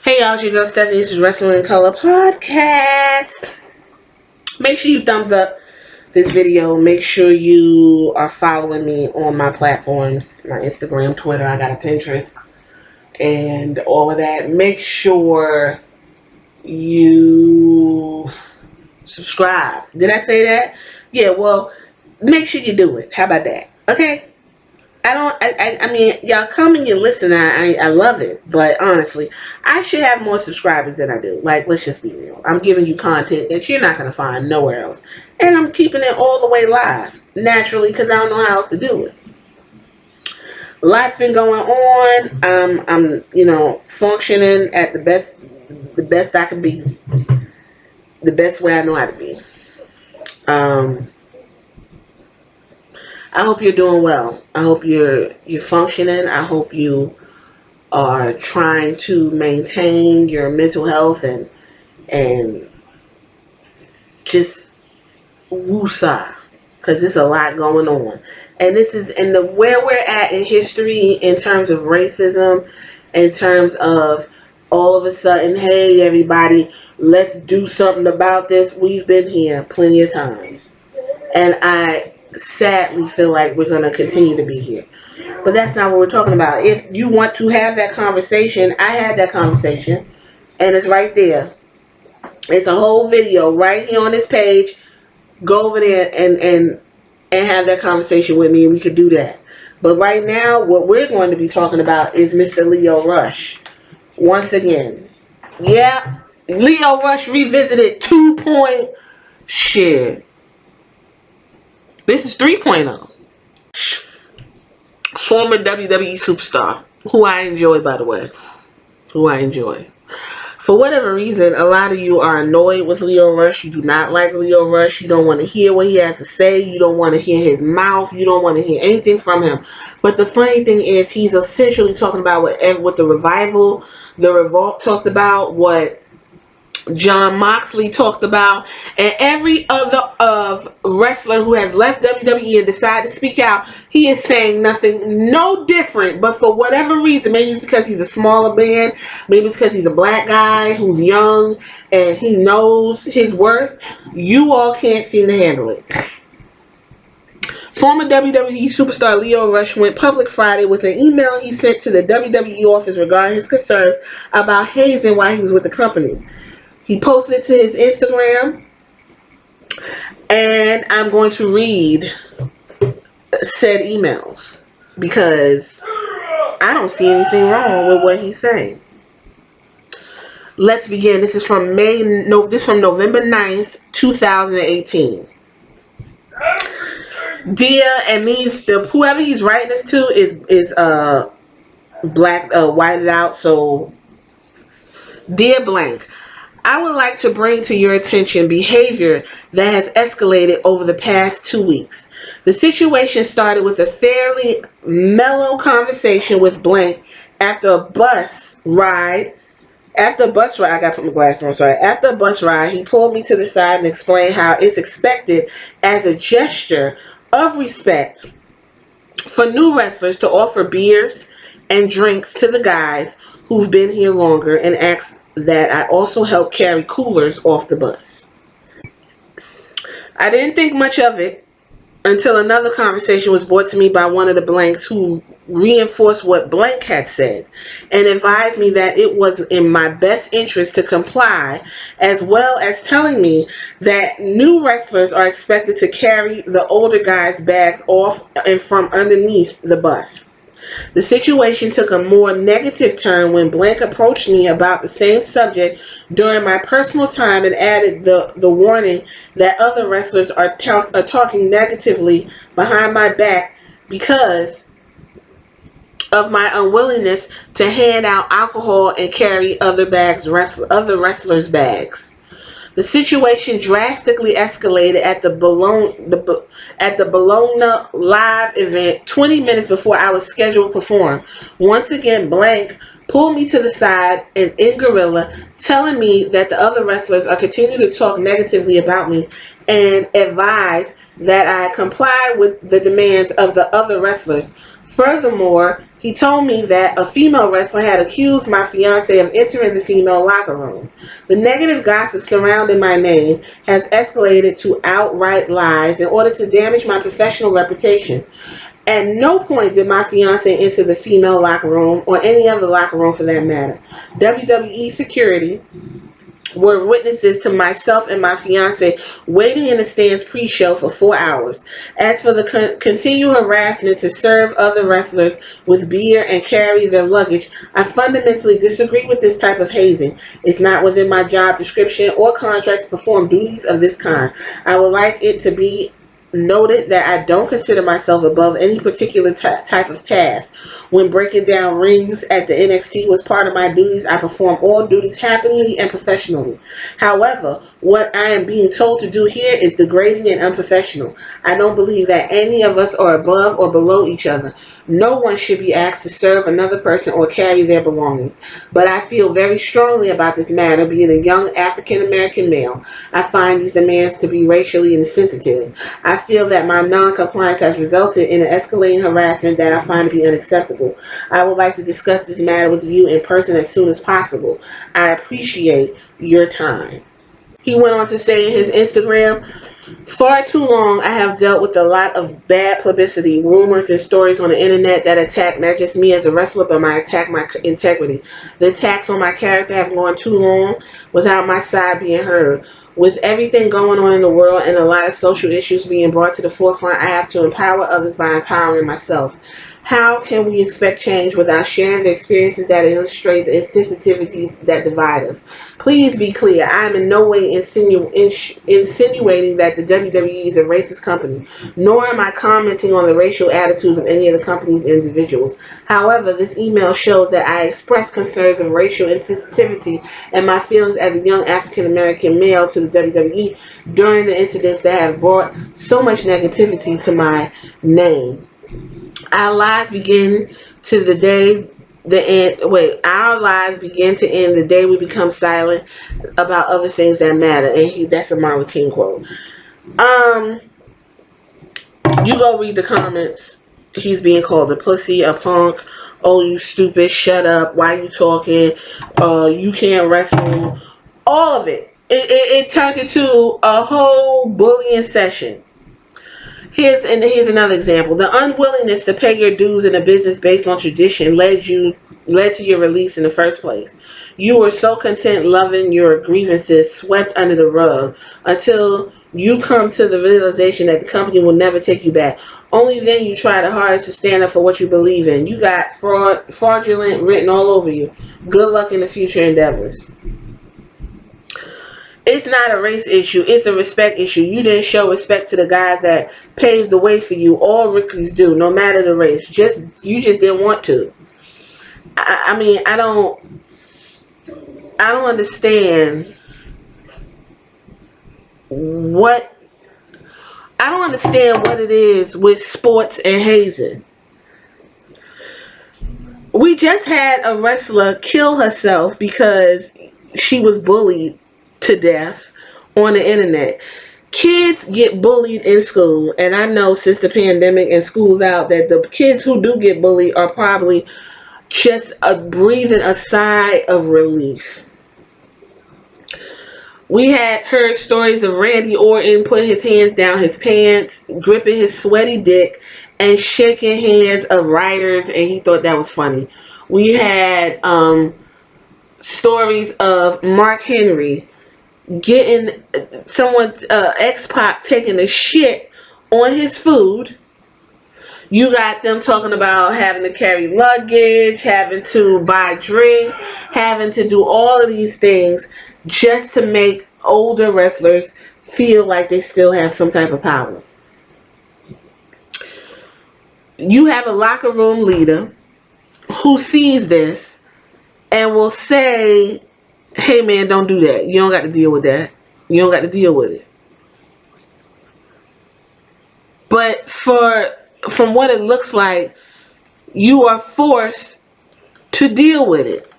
Hey y'all, it's your girl Stephanie. This is Wrestling in Color Podcast. Make sure you thumbs up this video. Make sure you are following me on my platforms, my Instagram, Twitter. I got a Pinterest and all of that. Make sure you subscribe. Did I say that? Yeah, well, make sure you do it. How about that? Okay? I mean, y'all come and you listen. I love it. But honestly, I should have more subscribers than I do. Like, let's just be real. I'm giving you content that you're not going to find nowhere else. And I'm keeping it all the way live. Naturally, because I don't know how else to do it. Lots been going on. I'm functioning at the best I can be. The best way I know how to be. I hope you're doing well. I hope you're functioning. I hope you are trying to maintain your mental health and just woosah, because there's a lot going on. And this is where we're at in history in terms of racism, in terms of all of a sudden, hey everybody, let's do something about this. We've been here plenty of times. And I sadly feel like we're going to continue to be here. But that's not what we're talking about. If you want to have that conversation, I had that conversation. And it's right there. It's a whole video right here on this page. Go over there and have that conversation with me, and we could do that. But right now, what we're going to be talking about is Mr. Lio Rush. Once again. Yeah. Lio Rush revisited 2. Shit. This is 3.0. Former WWE superstar, who I enjoy, by the way. Who I enjoy. For whatever reason, a lot of you are annoyed with Lio Rush. You do not like Lio Rush. You don't want to hear what he has to say. You don't want to hear his mouth. You don't want to hear anything from him. But the funny thing is, he's essentially talking about what the revival, the revolt talked about, what John Moxley talked about, and every other wrestler who has left WWE and decided to speak out. He is saying nothing, no different, but for whatever reason, maybe it's because he's a smaller man, maybe it's because he's a black guy who's young and he knows his worth, you all can't seem to handle it. Former WWE superstar Lio Rush went public Friday with an email he sent to the WWE office regarding his concerns about hazing while he was with the company. He posted it to his Instagram, and I'm going to read said emails because I don't see anything wrong with what he's saying. Let's begin. This is from November 9th, 2018. Dear, and whoever he's writing this to is black, whited out. So, dear blank. I would like to bring to your attention behavior that has escalated over the past 2 weeks. The situation started with a fairly mellow conversation with blank after a bus ride. I gotta put my glasses on, sorry. After a bus ride, he pulled me to the side and explained how it's expected as a gesture of respect for new wrestlers to offer beers and drinks to the guys who've been here longer, and asked that I also help carry coolers off the bus. I didn't think much of it until another conversation was brought to me by one of the blanks, who reinforced what blank had said and advised me that it was in my best interest to comply, as well as telling me that new wrestlers are expected to carry the older guys' bags off and from underneath the bus. The situation took a more negative turn when blank approached me about the same subject during my personal time and added the warning that other wrestlers are talking negatively behind my back because of my unwillingness to hand out alcohol and carry other wrestlers' bags. The situation drastically escalated at the Bologna live event 20 minutes before I was scheduled to perform. Once again, blank pulled me to the side and in gorilla, telling me that the other wrestlers are continuing to talk negatively about me and advised that I comply with the demands of the other wrestlers. Furthermore, He told me that a female wrestler had accused my fiance of entering the female locker room. The negative gossip surrounding my name has escalated to outright lies in order to damage my professional reputation. At no point did my fiance enter the female locker room or any other locker room for that matter. WWE security were witnesses to myself and my fiance waiting in the stands pre-show for 4 hours. As for the continued harassment to serve other wrestlers with beer and carry their luggage, I fundamentally disagree with this type of hazing. It's not within my job description or contract to perform duties of this kind. I would like it to be noted that I don't consider myself above any particular type of task. When breaking down rings at the NXT was part of my duties, I perform all duties happily and professionally. However, what I am being told to do here is degrading and unprofessional. I don't believe that any of us are above or below each other. No one should be asked to serve another person or carry their belongings. But I feel very strongly about this matter, being a young African American male. I find these demands to be racially insensitive. I feel that my non-compliance has resulted in an escalating harassment that I find to be unacceptable. I would like to discuss this matter with you in person as soon as possible. I appreciate your time. He went on to say in his Instagram, far too long I have dealt with a lot of bad publicity, rumors, and stories on the internet that attack not just me as a wrestler, but attack my integrity. The attacks on my character have gone too long without my side being heard. With everything going on in the world and a lot of social issues being brought to the forefront, I have to empower others by empowering myself. How can we expect change without sharing the experiences that illustrate the insensitivities that divide us? Please be clear. I am in no way insinuating that the WWE is a racist company, nor am I commenting on the racial attitudes of any of the company's individuals. However, this email shows that I express concerns of racial insensitivity and my feelings as a young African American male to the WWE during the incidents that have brought so much negativity to my name. Our lives begin to the day the end. Wait, our lives begin to end the day we become silent about other things that matter. And that's a Martin Luther King quote. You go read the comments. He's being called a pussy, a punk. Oh, you stupid! Shut up! Why you talking? You can't wrestle. All of it. It turned into a whole bullying session. Here's another example. The unwillingness to pay your dues in a business based on tradition led to your release in the first place. You were so content loving your grievances swept under the rug until you come to the realization that the company will never take you back. Only then you try the hardest to stand up for what you believe in. You got fraudulent written all over you. Good luck in the future endeavors. It's not a race issue. It's a respect issue. You didn't show respect to the guys that paved the way for you. All rookies do, no matter the race. You just didn't want to. I mean, I don't understand what it is with sports and hazing. We just had a wrestler kill herself because she was bullied to death on the internet. Kids get bullied in school, and I know since the pandemic and school's out that the kids who do get bullied are probably just breathing a sigh of relief. We had heard stories of Randy Orton putting his hands down his pants, gripping his sweaty dick, and shaking hands of writers, and he thought that was funny. We had stories of Mark Henry getting someone, X-Pac, taking a shit on his food. You got them talking about having to carry luggage, having to buy drinks, having to do all of these things just to make older wrestlers feel like they still have some type of power. You have a locker room leader who sees this and will say, hey man, don't do that. You don't got to deal with that. You don't got to deal with it. But from what it looks like, you are forced to deal with it.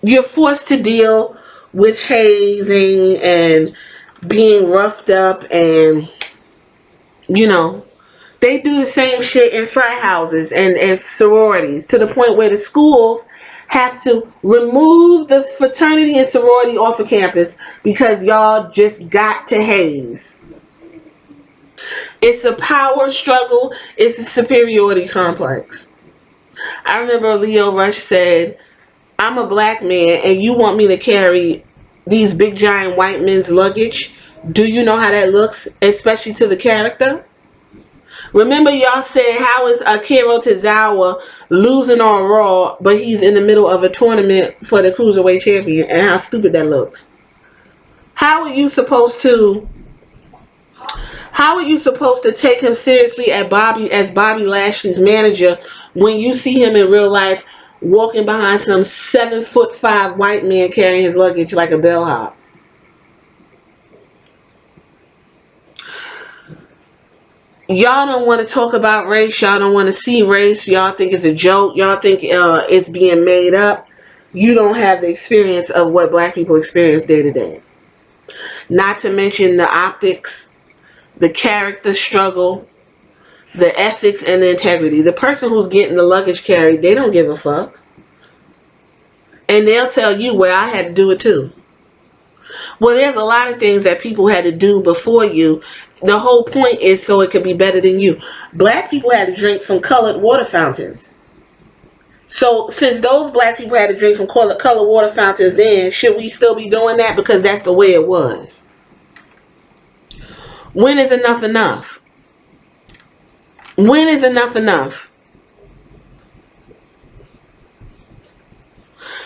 You're forced to deal with hazing and being roughed up and, They do the same shit in frat houses and sororities, to the point where the schools have to remove the fraternity and sorority off of campus because y'all just got to haze. It's a power struggle. It's a superiority complex. I remember Leo Rush said, I'm a black man and you want me to carry these big giant white men's luggage? Do you know how that looks? Especially to the character? Remember y'all said, how is Akira Tozawa losing on Raw, but he's in the middle of a tournament for the Cruiserweight Champion, and how stupid that looks? How are you supposed to take him seriously as Bobby Lashley's manager when you see him in real life walking behind some 7'5" white man carrying his luggage like a bellhop? Y'all don't want to talk about race. Y'all don't want to see race. Y'all think it's a joke. Y'all think it's being made up. You don't have the experience of what black people experience day to day. Not to mention the optics, the character struggle, the ethics, and the integrity. The person who's getting the luggage carried, they don't give a fuck. And they'll tell you, well, I had to do it too. Well, there's a lot of things that people had to do before you. The whole point is so it could be better than you. Black people had to drink from colored water fountains. So since those black people had to drink from colored water fountains then, should we still be doing that? Because that's the way it was. When is enough enough? When is enough enough?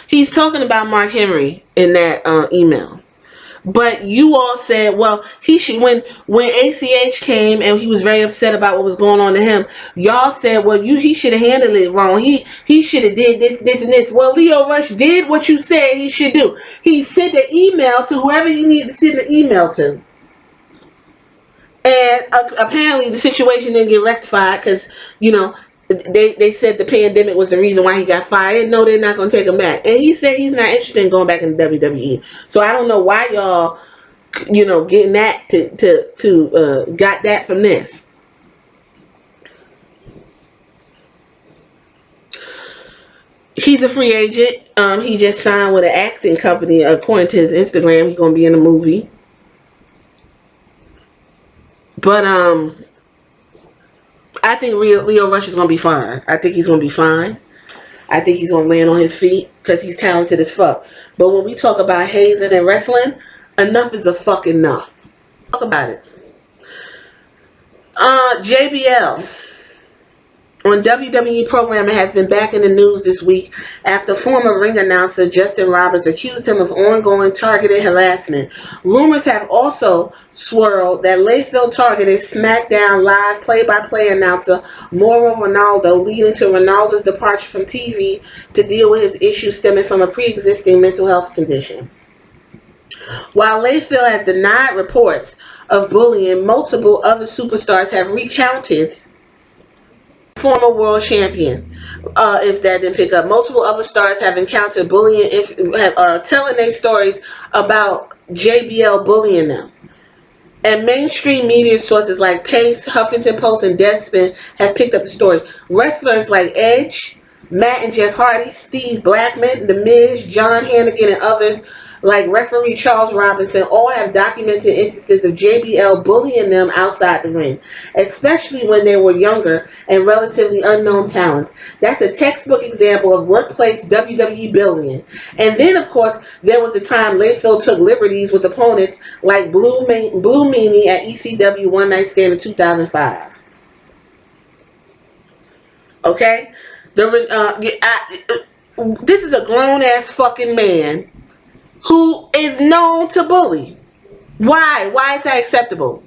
He's talking about Mark Henry in that email. But you all said, well, he should, when ACH came and he was very upset about what was going on to him, y'all said, well, he should have handled it wrong. He should have did this, and this. Well, Leo Rush did what you said he should do. He sent the email to whoever he needed to send the email to. And apparently the situation didn't get rectified because, they said the pandemic was the reason why he got fired. No, they're not going to take him back. And he said he's not interested in going back in the WWE. So I don't know why y'all, getting that to got that from this. He's a free agent. He just signed with an acting company. According to his Instagram, he's going to be in a movie. But I think Leo Rush is going to be fine. I think he's going to be fine. I think he's going to land on his feet because he's talented as fuck. But when we talk about hazing and wrestling, enough is a fuck enough. Talk about it. JBL on WWE programming has been back in the news this week after former ring announcer Justin Roberts accused him of ongoing targeted harassment. Rumors have also swirled that Layfield targeted SmackDown Live play-by-play announcer Mauro Ronaldo, leading to Ronaldo's departure from TV to deal with his issues stemming from a pre-existing mental health condition. While Layfield has denied reports of bullying, multiple other superstars have recounted former world champion. If that didn't pick up, multiple other stars have encountered bullying, are telling their stories about JBL bullying them. And mainstream media sources like Pace, Huffington Post, and Deadspin have picked up the story. Wrestlers like Edge, Matt and Jeff Hardy, Steve Blackman, The Miz, John Hannigan, and others like referee Charles Robinson all have documented instances of JBL bullying them outside the ring, especially when they were younger and relatively unknown talents. That's a textbook example of workplace WWE bullying. And then, of course, there was a time Layfield took liberties with opponents like Blue Meanie at ECW One Night Stand in 2005. Okay? This is a grown-ass fucking man who is known to bully. Why? Why is that acceptable?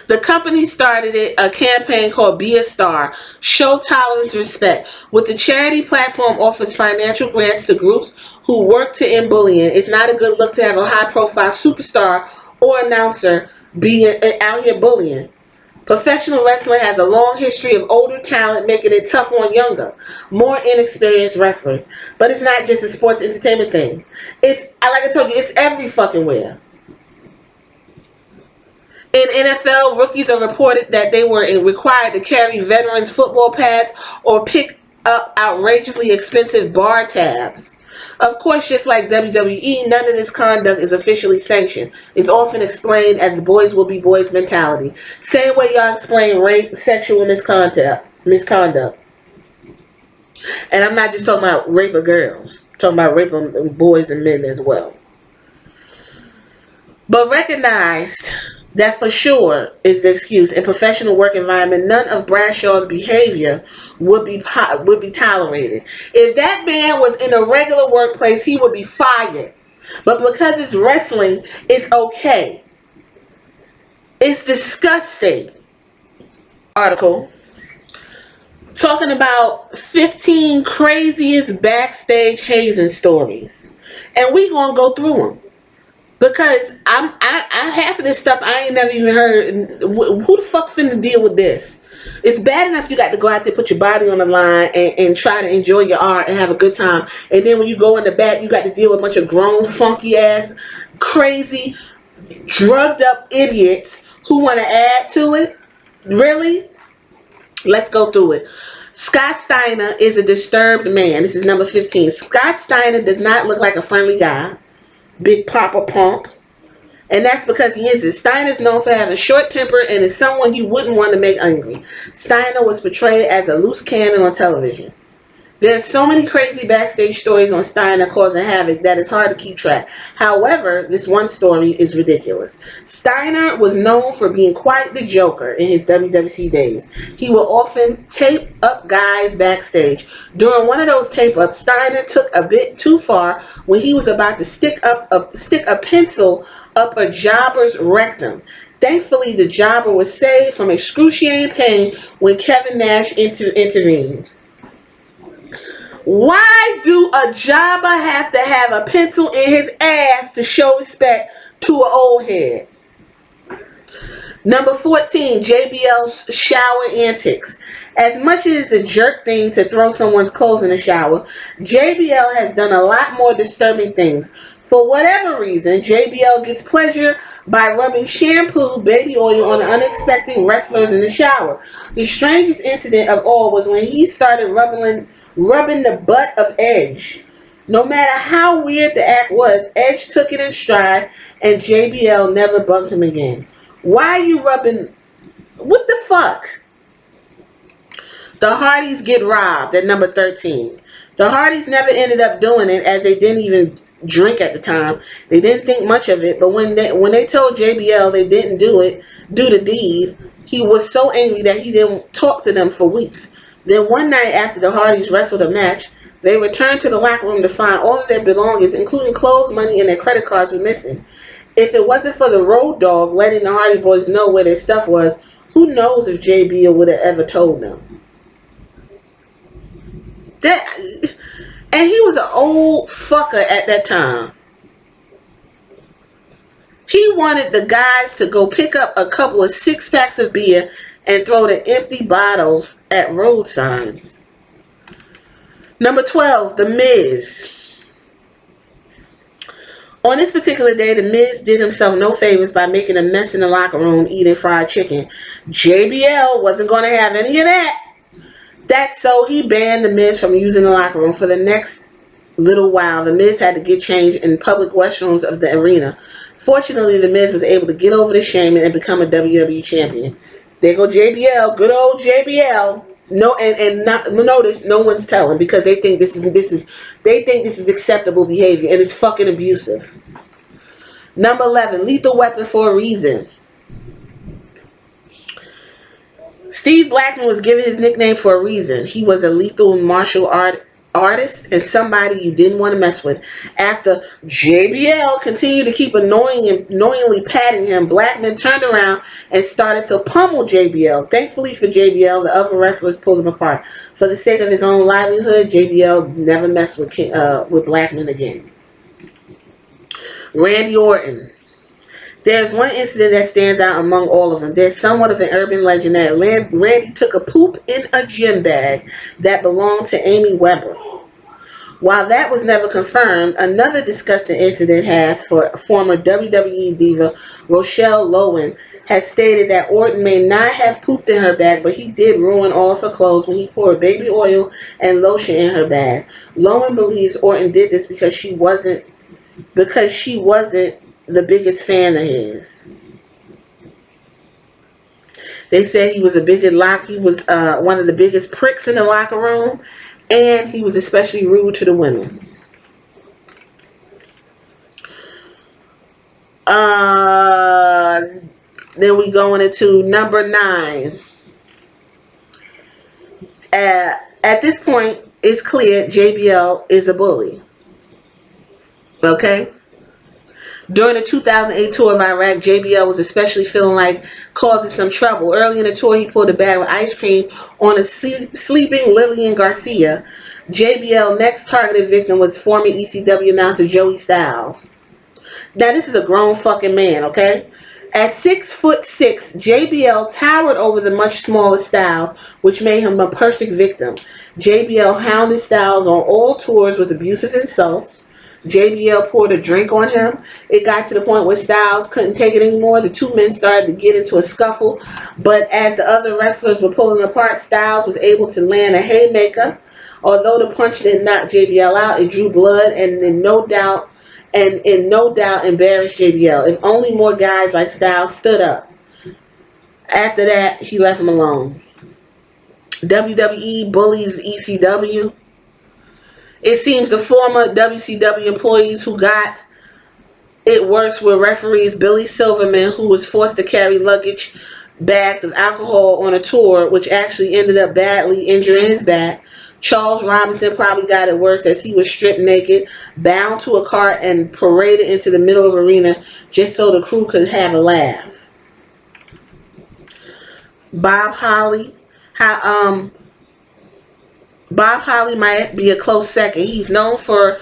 The company started a campaign called Be a Star, Show Tolerance Respect. With the charity platform offers financial grants to groups who work to end bullying. It's not a good look to have a high-profile superstar or announcer be out here bullying. Professional wrestling has a long history of older talent making it tough on younger, more inexperienced wrestlers. But it's not just a sports entertainment thing. Like I told you, it's every fucking where. In NFL, rookies are reported that they were required to carry veterans' football pads or pick up outrageously expensive bar tabs. Of course, just like WWE, none of this conduct is officially sanctioned. It's often explained as boys will be boys mentality. Same way y'all explain rape, sexual misconduct. And I'm not just talking about rape of girls. I'm talking about rape of boys and men as well. But recognized that for sure is the excuse. In professional work environment, none of Bradshaw's behavior would be tolerated. If that man was in a regular workplace, he would be fired. But because it's wrestling, it's okay. It's disgusting. Article talking about 15 craziest backstage hazing stories, and we gonna go through them. Because I half of this stuff I ain't never even heard. Who the fuck finna deal with this? It's bad enough you got to go out there, put your body on the line, and try to enjoy your art and have a good time. And then when you go in the back, you got to deal with a bunch of grown, funky ass, crazy, drugged up idiots who want to add to it. Really? Let's go through it. Scott Steiner is a disturbed man. This is number 15. Scott Steiner does not look like a friendly guy. Big Papa Pump. And that's because he isn't. Steiner is known for having short temper and is someone you wouldn't want to make angry. Steiner was portrayed as a loose cannon on television. There's so many crazy backstage stories on Steiner causing havoc that it's hard to keep track. However, this one story is ridiculous. Steiner was known for being quite the joker in his WWC days. He would often tape up guys backstage. During one of those tape-ups, Steiner took a bit too far when he was about to stick a pencil up a jobber's rectum. Thankfully, the jobber was saved from excruciating pain when Kevin Nash intervened. Why do a jobber have to have a pencil in his ass to show respect to an old head? Number 14, JBL's shower antics. As much as it's a jerk thing to throw someone's clothes in the shower, JBL has done a lot more disturbing things. For whatever reason, JBL gets pleasure by rubbing shampoo, baby oil on unexpected wrestlers in the shower. The strangest incident of all was when he started rubbing the butt of Edge. No matter how weird the act was, Edge took it in stride and JBL never bugged him again. Why are you rubbing? What the fuck? The Hardys get robbed at number 13. The Hardys never ended up doing it as they didn't even drink at the time. They didn't think much of it, but when they told JBL they didn't do the deed, he was so angry that he didn't talk to them for weeks. Then one night after the Hardys wrestled a match, they returned to the locker room to find all of their belongings, including clothes, money, and their credit cards, were missing. If it wasn't for the Road Dogg letting the Hardy Boys know where their stuff was, who knows if JBL would have ever told them. And he was an old fucker at that time. He wanted the guys to go pick up a couple of 6-packs of beer and throw the empty bottles at road signs. Number 12, The Miz. On this particular day, The Miz did himself no favors by making a mess in the locker room eating fried chicken. JBL wasn't going to have any of that. That's so he banned The Miz from using the locker room for the next little while. The Miz had to get changed in public restrooms of the arena. Fortunately, The Miz was able to get over the shame and become a WWE champion. There go JBL, good old JBL. No, and not notice no one's telling because they think this is acceptable behavior and it's fucking abusive. Number 11, Lethal Weapon for a reason. Steve Blackman was given his nickname for a reason. He was a lethal martial artist and somebody you didn't want to mess with. After JBL continued to keep annoyingly patting him, Blackman turned around and started to pummel JBL. Thankfully for JBL, the other wrestlers pulled him apart. For the sake of his own livelihood, JBL never messed with Blackman again. Randy Orton. There's one incident that stands out among all of them. There's somewhat of an urban legend that Randy took a poop in a gym bag that belonged to Amy Weber. While that was never confirmed, another disgusting incident has for former WWE diva Rochelle Lowen has stated that Orton may not have pooped in her bag, but he did ruin all of her clothes when he poured baby oil and lotion in her bag. Lowen believes Orton did this because she wasn't the biggest fan of his. They said he was he was one of the biggest pricks in the locker room, and he was especially rude to the women. Then we going into number 9. At this point, it's clear JBL is a bully. Okay? During the 2008 tour of Iraq, JBL was especially feeling like causing some trouble. Early in the tour, he pulled a bag with ice cream on a sleeping Lillian Garcia. JBL next targeted victim was former ECW announcer Joey Styles. Now, this is a grown fucking man, okay? At 6'6", JBL towered over the much smaller Styles, which made him a perfect victim. JBL hounded Styles on all tours with abusive insults. JBL poured a drink on him. It got to the point where Styles couldn't take it anymore. The two men started to get into a scuffle, but as the other wrestlers were pulling apart, Styles was able to land a haymaker. Although the punch didn't knock JBL out, it drew blood and in no doubt embarrassed JBL. If only more guys like Styles stood up. After that, he left him alone. WWE bullies ECW. It seems the former WCW employees who got it worse were referees Billy Silverman, who was forced to carry luggage bags of alcohol on a tour, which actually ended up badly injuring his back. Charles Robinson probably got it worse as he was stripped naked, bound to a cart, and paraded into the middle of the arena just so the crew could have a laugh. Bob Holly might be a close second. He's known for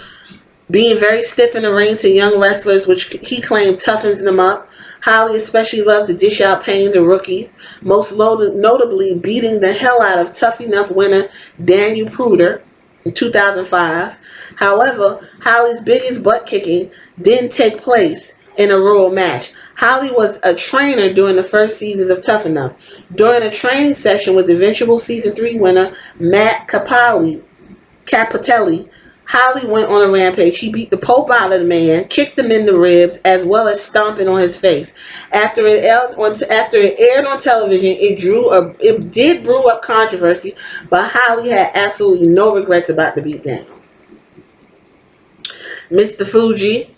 being very stiff in the ring to young wrestlers, which he claimed toughens them up. Holly especially loves to dish out pain to rookies, most notably beating the hell out of Tough Enough winner Daniel Pruder in 2005. However, Holly's biggest butt kicking didn't take place in a Raw match. Holly was a trainer during the first seasons of Tough Enough. During a training session with eventual Season 3 winner Matt Capelli, Holly went on a rampage. He beat the Pope out of the man, kicked him in the ribs, as well as stomping on his face. After it aired on television, it did brew up controversy, but Holly had absolutely no regrets about the beatdown. Mr. Fuji.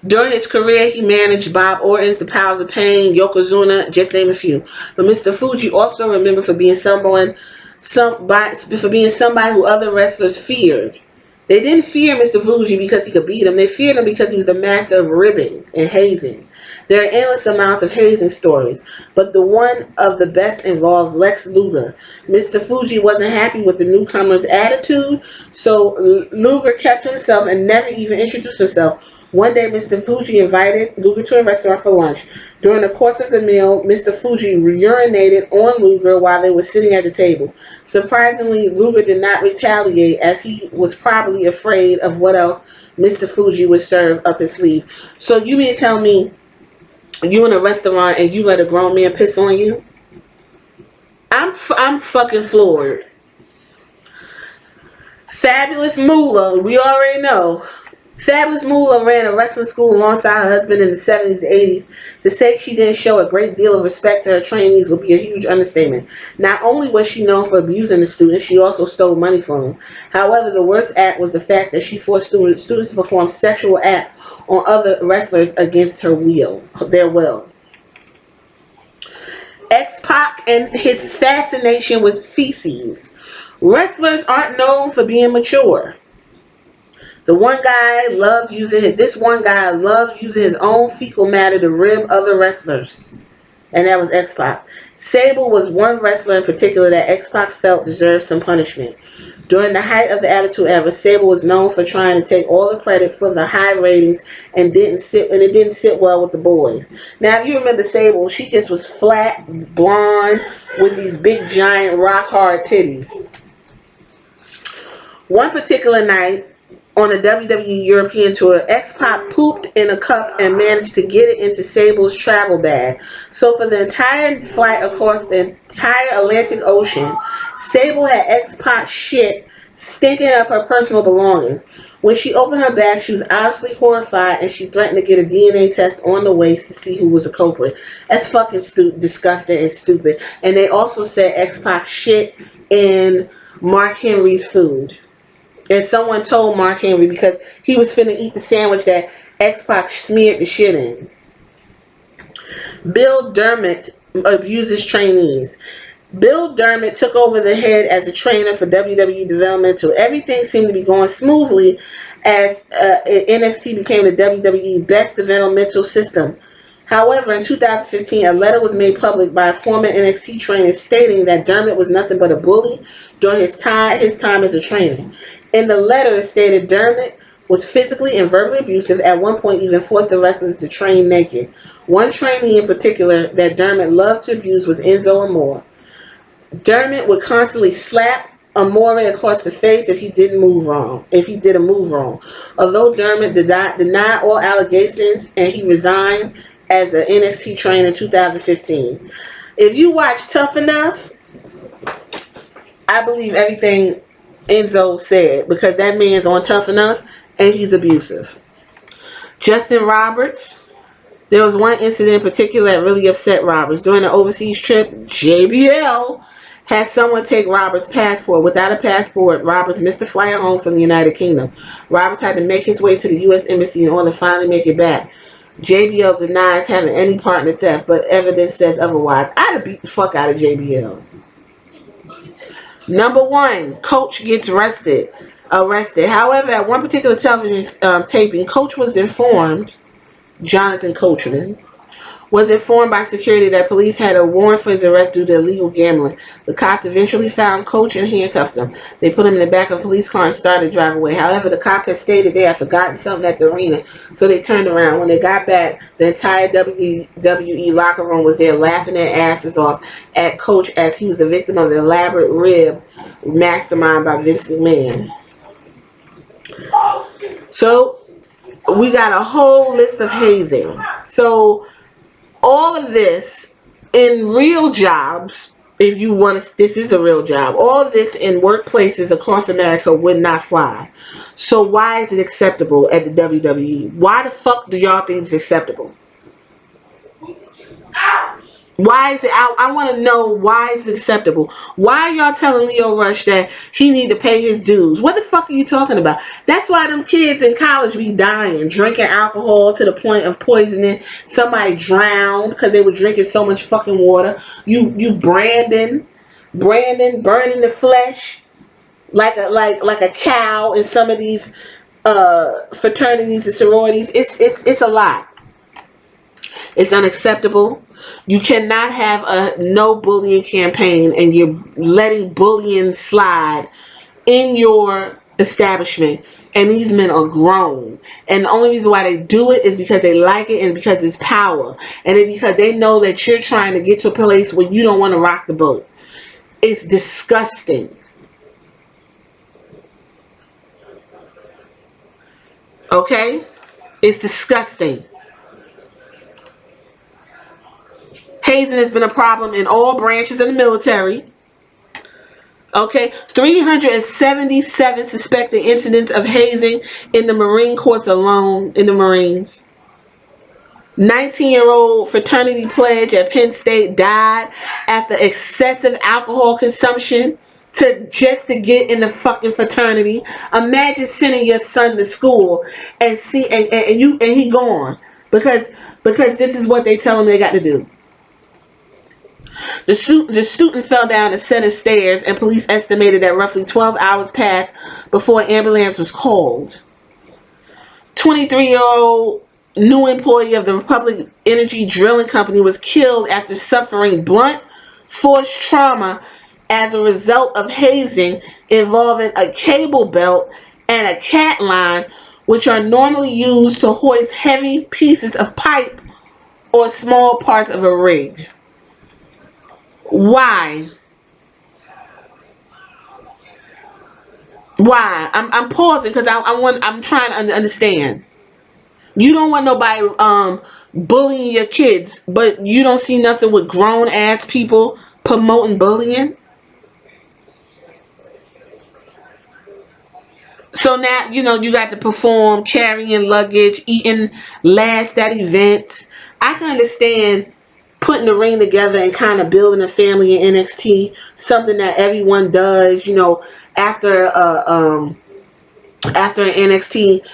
During his career, he managed Bob Orton's, The Powers of Pain, Yokozuna, just name a few. But Mr. Fuji also remembered for being somebody who other wrestlers feared. They didn't fear Mr. Fuji because he could beat them. They feared him because he was the master of ribbing and hazing. There are endless amounts of hazing stories, but the one of the best involves Lex Luger. Mr. Fuji wasn't happy with the newcomer's attitude, so Luger kept to himself and never even introduced himself. One day, Mr. Fuji invited Luger to a restaurant for lunch. During the course of the meal, Mr. Fuji urinated on Luger while they were sitting at the table. Surprisingly, Luger did not retaliate, as he was probably afraid of what else Mr. Fuji would serve up his sleeve. So you mean to tell me you in a restaurant and you let a grown man piss on you? I'm fucking floored. Fabulous Moolah, we already know. Fabulous Moolah ran a wrestling school alongside her husband in the 70s and 80s. To say she didn't show a great deal of respect to her trainees would be a huge understatement. Not only was she known for abusing the students, she also stole money from them. However, the worst act was the fact that she forced students to perform sexual acts on other wrestlers against their will. X-Pac and his fascination with feces. Wrestlers aren't known for being mature. This one guy loved using his own fecal matter to rib other wrestlers. And that was X-Pac. Sable was one wrestler in particular that X-Pac felt deserved some punishment. During the height of the Attitude Era, Sable was known for trying to take all the credit for the high ratings and it didn't sit well with the boys. Now, if you remember Sable, she just was flat, blonde, with these big, giant, rock-hard titties. One particular night, on a WWE European tour, X-Pac pooped in a cup and managed to get it into Sable's travel bag. So for the entire flight across the entire Atlantic Ocean, Sable had X-Pac shit stinking up her personal belongings. When she opened her bag, she was obviously horrified, and she threatened to get a DNA test on the waist to see who was the culprit. That's fucking disgusting and stupid. And they also said X-Pac shit in Mark Henry's food. And someone told Mark Henry because he was finna eat the sandwich that X-Pac smeared the shit in. Bill Dermott abuses trainees. Bill Dermott took over the head as a trainer for WWE Developmental. Everything seemed to be going smoothly as NXT became the WWE best developmental system. However, in 2015, a letter was made public by a former NXT trainer stating that Dermott was nothing but a bully during his time as a trainer. In the letter, it stated Dermott was physically and verbally abusive, at one point even forced the wrestlers to train naked. One trainee in particular that Dermott loved to abuse was Enzo Amore. Dermott would constantly slap Amore across the face if he did a move wrong. Although Dermott denied all allegations and he resigned as an NXT trainer in 2015. If you watch Tough Enough, I believe everything Enzo said because that man's on Tough Enough and he's abusive. Justin Roberts. There was one incident in particular that really upset Roberts. During an overseas trip, JBL had someone take Roberts' passport. Without a passport, Roberts missed a flight home from the United Kingdom. Roberts had to make his way to the U.S. Embassy in order to finally make it back. JBL denies having any part in the theft, but evidence says otherwise. I'd have beat the fuck out of JBL. Number 1, Coach gets arrested. However, at one particular television taping, Coach was informed, Jonathan Coachman, was informed by security that police had a warrant for his arrest due to illegal gambling. The cops eventually found Coach and handcuffed him. They put him in the back of a police car and started to drive away. However, the cops had stated they had forgotten something at the arena, so they turned around. When they got back, the entire WWE locker room was there laughing their asses off at Coach as he was the victim of an elaborate rib mastermind by Vince McMahon. So, we got a whole list of hazing. So, all of this in real jobs, if you want to, this is a real job. All of this in workplaces across America would not fly. So why is it acceptable at the WWE? Why the fuck do y'all think it's acceptable? Why is it out? I want to know why is it acceptable. Why are y'all telling Leo Rush that he need to pay his dues? What the fuck are you talking about? That's why them kids in college be dying, drinking alcohol to the point of poisoning. Somebody drowned because they were drinking so much fucking water. You Brandon burning the flesh like a cow in some of these fraternities and sororities. It's a lot. It's unacceptable. You cannot have a no bullying campaign and you're letting bullying slide in your establishment. And these men are grown. And the only reason why they do it is because they like it and because it's power. And it's because they know that you're trying to get to a place where you don't want to rock the boat. It's disgusting. Okay? It's disgusting. Hazing has been a problem in all branches of the military. Okay, 377 suspected incidents of hazing in the Marine Corps alone in the Marines. 19-year-old fraternity pledge at Penn State died after excessive alcohol consumption just to get in the fucking fraternity. Imagine sending your son to school and he gone because this is what they tell him they got to do. The student fell down a set of stairs, and police estimated that roughly 12 hours passed before an ambulance was called. 23-year-old new employee of the Republic Energy Drilling Company was killed after suffering blunt force trauma as a result of hazing involving a cable belt and a cat line, which are normally used to hoist heavy pieces of pipe or small parts of a rig. Why? Why? I'm pausing because I'm trying to understand. You don't want nobody bullying your kids, but you don't see nothing with grown ass people promoting bullying. So now, you got to perform, carrying luggage, eating last at events. I can understand putting the ring together and kind of building a family in NXT, something that everyone does, after after an NXT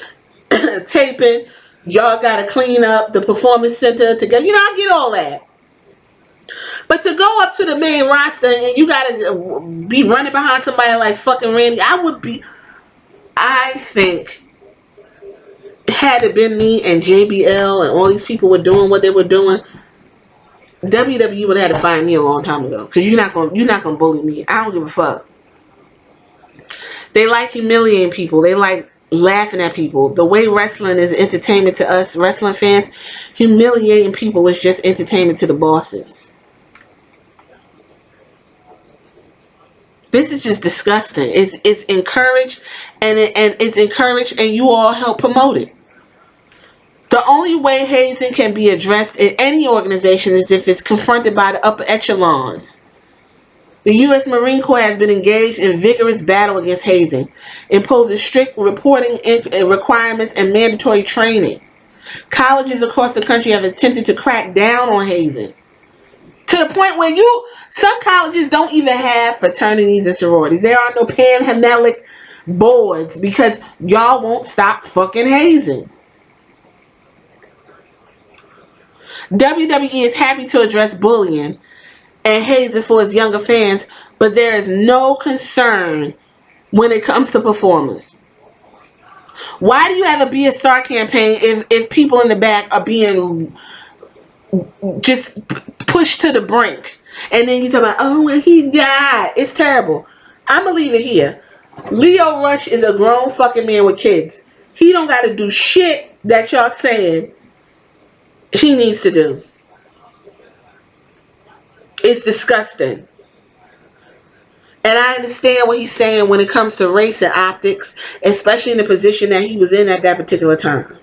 taping, y'all got to clean up the performance center together. I get all that. But to go up to the main roster and you got to be running behind somebody like fucking Randy, I think, had it been me and JBL and all these people were doing what they were doing, WWE would have had to fire me a long time ago. Because you're not gonna bully me. I don't give a fuck. They like humiliating people. They like laughing at people. The way wrestling is entertainment to us wrestling fans, humiliating people is just entertainment to the bosses. This is just disgusting. It's encouraged, and it's encouraged, and you all help promote it. The only way hazing can be addressed in any organization is if it's confronted by the upper echelons. The U.S. Marine Corps has been engaged in vigorous battle against hazing, imposing strict reporting requirements and mandatory training. Colleges across the country have attempted to crack down on hazing. To the point where some colleges don't even have fraternities and sororities. There are no Panhellenic boards because y'all won't stop fucking hazing. WWE is happy to address bullying and hazing for its younger fans, but there is no concern when it comes to performers. Why do you have a Be a Star campaign if people in the back are being just pushed to the brink? And then you talk about, oh, well, he died. It's terrible. I'm going to leave it here. Leo Rush is a grown fucking man with kids. He don't got to do shit that y'all saying he needs to do. It's disgusting. And I understand what he's saying when it comes to race and optics, especially in the position that he was in at that particular time.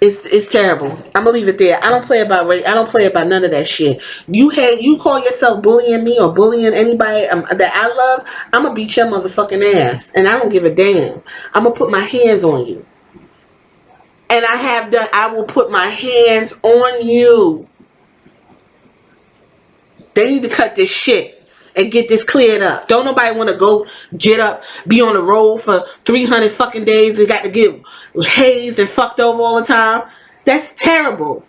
It's terrible. I'm gonna leave it there. I don't play about race. I don't play about none of that shit. You call yourself bullying me or bullying anybody that I love, I'm gonna beat your motherfucking ass, and I don't give a damn. I'm gonna put my hands on you, and I have done. I will put my hands on you. They need to cut this shit and get this cleared up. Don't nobody want to go get up, be on the road for 300 fucking days and got to get hazed and fucked over all the time. That's terrible.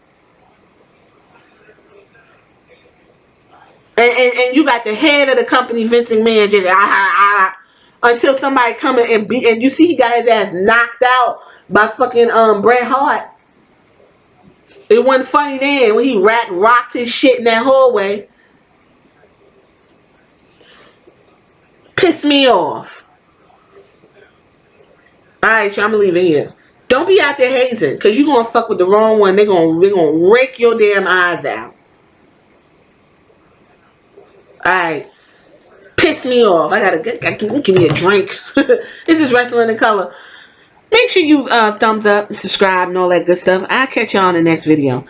And you got the head of the company, Vince McMahon, just until somebody come in and you see he got his ass knocked out by fucking Bret Hart. It wasn't funny then when he rocked his shit in that hallway. Piss me off. Alright, y'all, I'm gonna leave it here. Don't be out there hazing, because you're gonna fuck with the wrong one. They're gonna rake your damn eyes out. Alright. Piss me off. I gotta give me a drink. This is Wrestling in Color. Make sure you thumbs up, subscribe, and all that good stuff. I'll catch y'all in the next video.